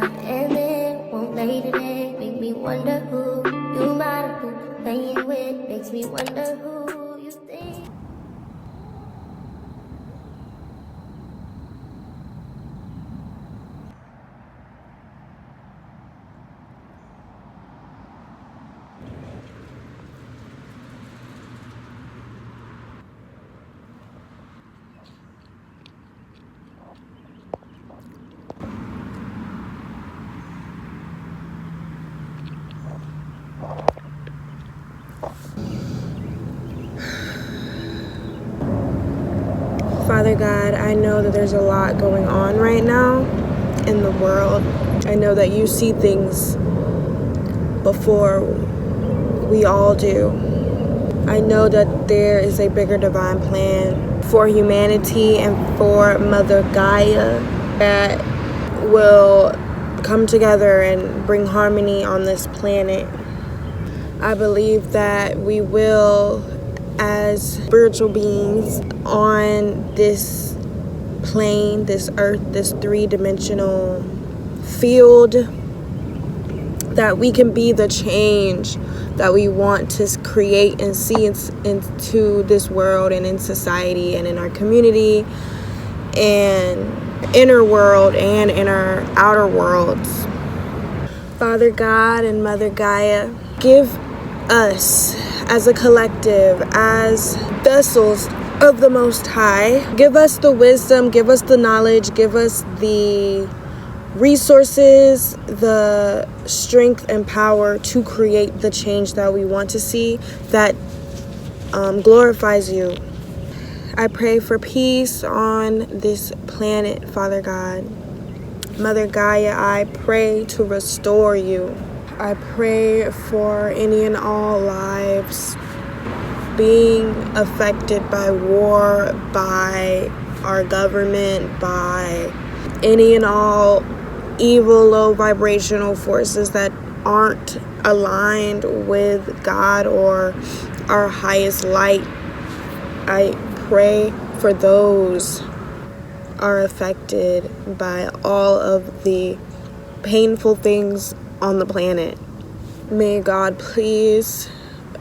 And then won't lay today, make me wonder who you might have been playing with. Makes me wonder who you think. Father God, I know that there's a lot going on right now in the world. I know that you see things before we all do. I know that there is a bigger divine plan for humanity and for Mother Gaia that will come together and bring harmony on this planet. I believe that we will, as spiritual beings on this plane, this earth, this three-dimensional field, that we can be the change that we want to create and see into this world and in society and in our community and inner world and in our outer worlds. Father God and Mother Gaia, give us as a collective, as vessels of the Most High, give us the wisdom, give us the knowledge, give us the resources, the strength and power to create the change that we want to see, that glorifies you. I pray for peace on this planet, Father God. Mother Gaia, I pray to restore you. I pray for any and all lives being affected by war, by our government, by any and all evil, low vibrational forces that aren't aligned with God or our highest light. I pray for those are affected by all of the painful things on the planet. May God please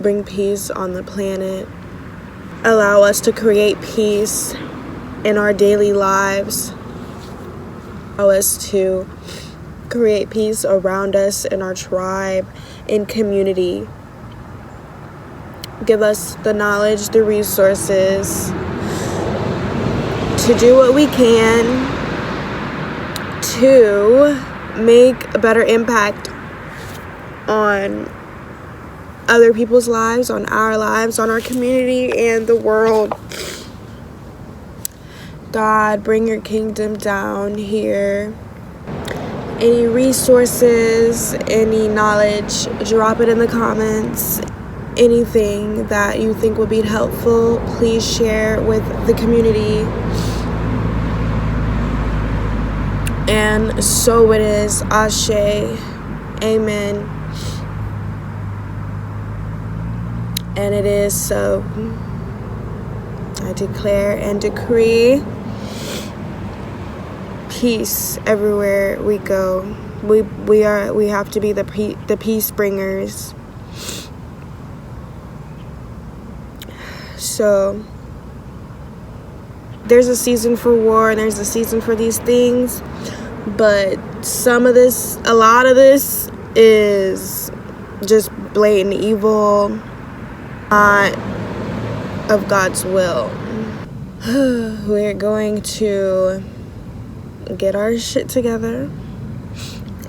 bring peace on the planet. Allow us to create peace in our daily lives. Allow us to create peace around us in our tribe, in community. Give us the knowledge, the resources to do what we can to make a better impact on other people's lives, on our community, and the world. God, bring your kingdom down here. Any resources, any knowledge, drop it in the comments. Anything that you think would be helpful, please share with the community. And so it is. Ashe. Amen. And it is so. I declare and decree peace everywhere we go. We have to be the peace bringers. So there's a season for war and there's a season for these things, but a lot of this is just blatant evil, not of God's will. We're going to get our shit together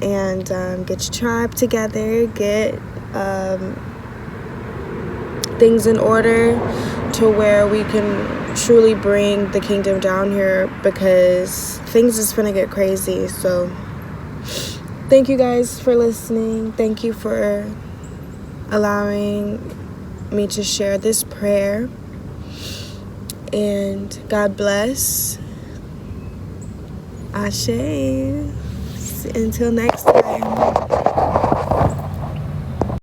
and get your tribe together, get things in order to where we can truly bring the kingdom down here, because things is gonna get crazy. So thank you guys for listening. Thank you for allowing me to share this prayer, and God bless. Ashe. Until next time.